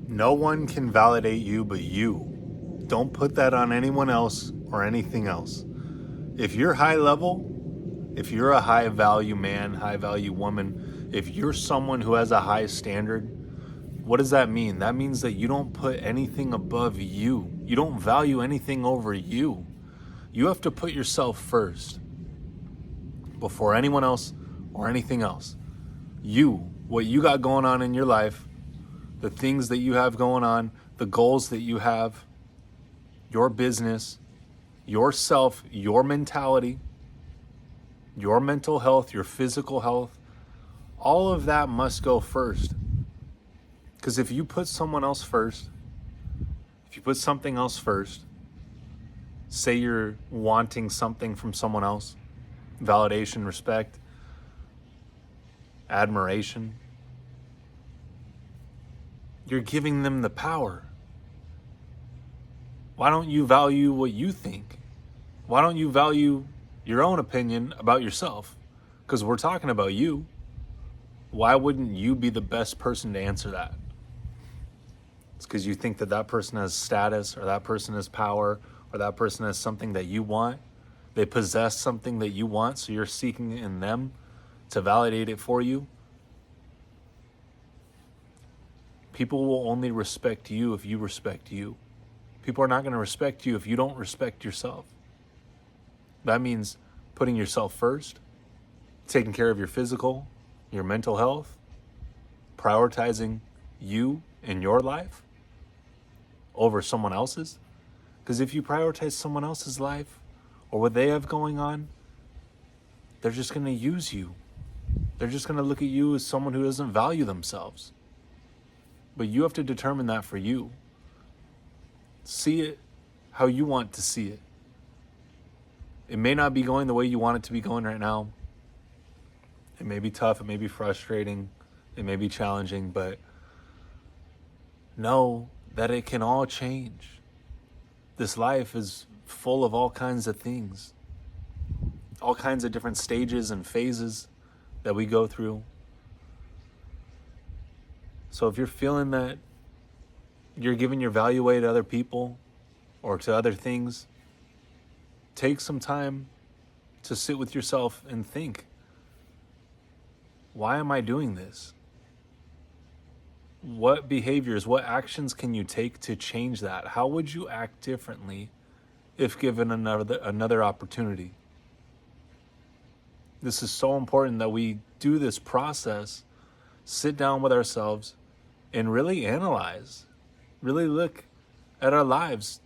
No one can validate you but you. Don't put that on anyone else or anything else. If you're high level, if you're a high value man, high value woman, if you're someone who has a high standard, what does that mean? That means that you don't put anything above you. You don't value anything over you. You have to put yourself first before anyone else or anything else. You, what you got going on in your life, the things that you have going on, the goals that you have, your business, yourself, your mentality, your mental health, your physical health, all of that must go first. Because if you put someone else first, if you put something else first, say you're wanting something from someone else, validation, respect, admiration, you're giving them the power. Why don't you value what you think? Why don't you value your own opinion about yourself? Because we're talking about you. Why wouldn't you be the best person to answer that? It's because you think that that person has status, or that person has power, or that person has something that you want. They possess something that you want, so you're seeking in them to validate it for you. People will only respect you if you respect you. People are not going to respect you if you don't respect yourself. That means putting yourself first, taking care of your physical, your mental health, prioritizing you in your life over someone else's. Because if you prioritize someone else's life or what they have going on, they're just going to use you. They're just going to look at you as someone who doesn't value themselves. But you have to determine that for you. See it how you want to see it. It may not be going the way you want it to be going right now. It may be tough, it may be frustrating, it may be challenging, but know that it can all change. This life is full of all kinds of things, all kinds of different stages and phases that we go through. So if you're feeling that you're giving your value away to other people or to other things, take some time to sit with yourself and think, why am I doing this? What behaviors, what actions can you take to change that? How would you act differently if given another opportunity? This is so important that we do this process, sit down with ourselves, and really analyze, really look at our lives,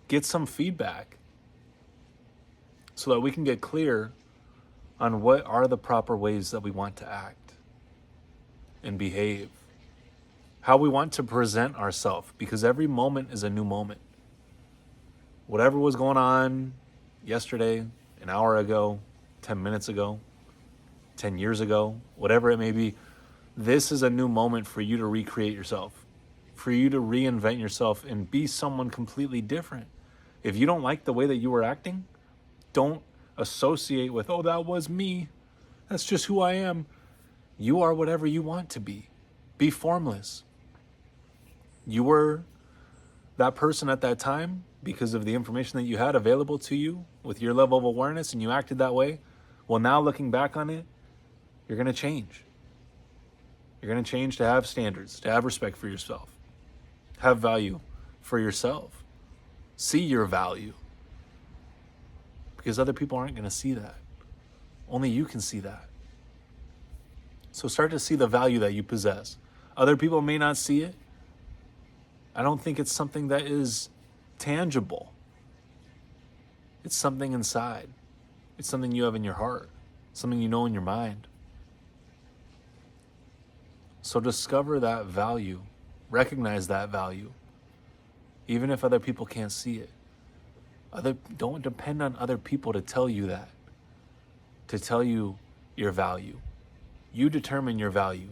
get some feedback so that we can get clear on what are the proper ways that we want to act and behave, how we want to present ourselves, because every moment is a new moment. Whatever was going on yesterday, an hour ago, 10 minutes ago, 10 years ago, whatever it may be, this is a new moment for you to recreate yourself, for you to reinvent yourself and be someone completely different. If you don't like the way that you were acting, don't associate with, oh, that was me. That's just who I am. You are whatever you want to be. Be formless. You were that person at that time because of the information that you had available to you with your level of awareness, and you acted that way. Well, now looking back on it, you're going to change. You're going to change to have standards, to have respect for yourself, have value for yourself, see your value. Because other people aren't going to see that. Only you can see that. So start to see the value that you possess. Other people may not see it. I don't think it's something that is tangible. It's something inside. It's something you have in your heart, something you know in your mind. So discover that value, recognize that value, even if other people can't see it. Don't depend on other people to tell you that, to tell you your value. You determine your value.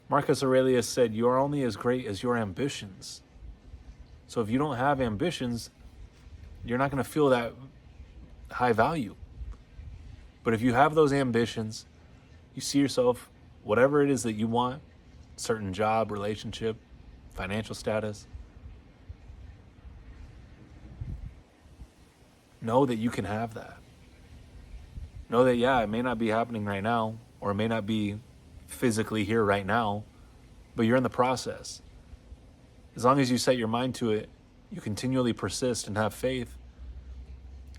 Marcus Aurelius said, you are only as great as your ambitions. So if you don't have ambitions, you're not going to feel that high value. But if you have those ambitions, you see yourself, whatever it is that you want, certain job, relationship, financial status. Know that you can have that. Know that, yeah, it may not be happening right now, or it may not be physically here right now, but you're in the process. As long as you set your mind to it, you continually persist and have faith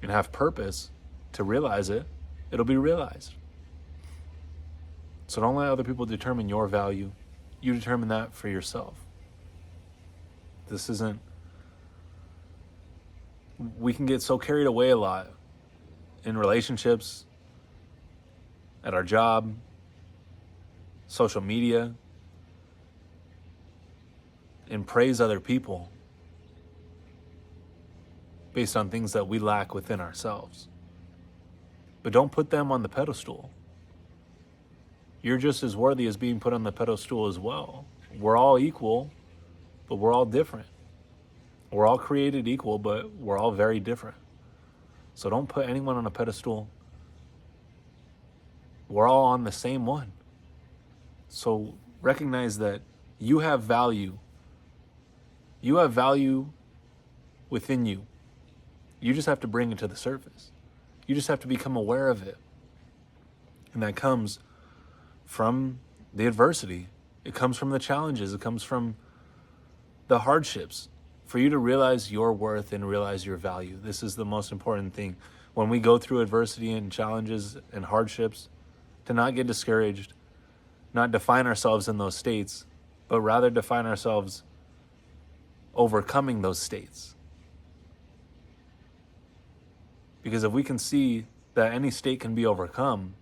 and have purpose to realize it, it'll be realized. So don't let other people determine your value. You determine that for yourself. We can get so carried away a lot in relationships, at our job, social media, and praise other people based on things that we lack within ourselves. But don't put them on the pedestal. You're just as worthy as being put on the pedestal as well. We're all equal, but we're all different. We're all created equal, but we're all very different. So don't put anyone on a pedestal. We're all on the same one. So recognize that you have value. You have value within you. You just have to bring it to the surface. You just have to become aware of it. And that comes from the adversity. It comes from the challenges. It comes from the hardships. For you to realize your worth and realize your value. This is the most important thing. When we go through adversity and challenges and hardships, to not get discouraged, not define ourselves in those states, but rather define ourselves overcoming those states. Because if we can see that any state can be overcome,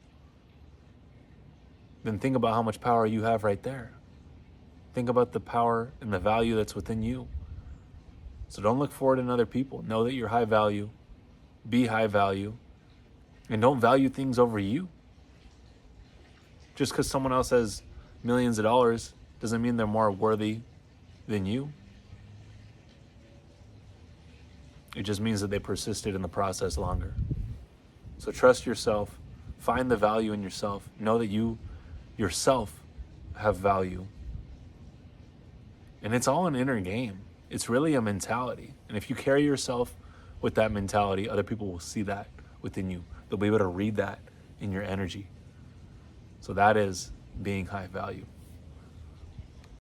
then think about how much power you have right there. Think about the power and the value that's within you. So don't look for it in other people. Know that you're high value, be high value, and don't value things over you. Just because someone else has millions of dollars doesn't mean they're more worthy than you. It just means that they persisted in the process longer. So trust yourself, find the value in yourself, know that you yourself have value. And it's all an inner game. It's really a mentality. And if you carry yourself with that mentality, other people will see that within you. They'll be able to read that in your energy. So that is being high value.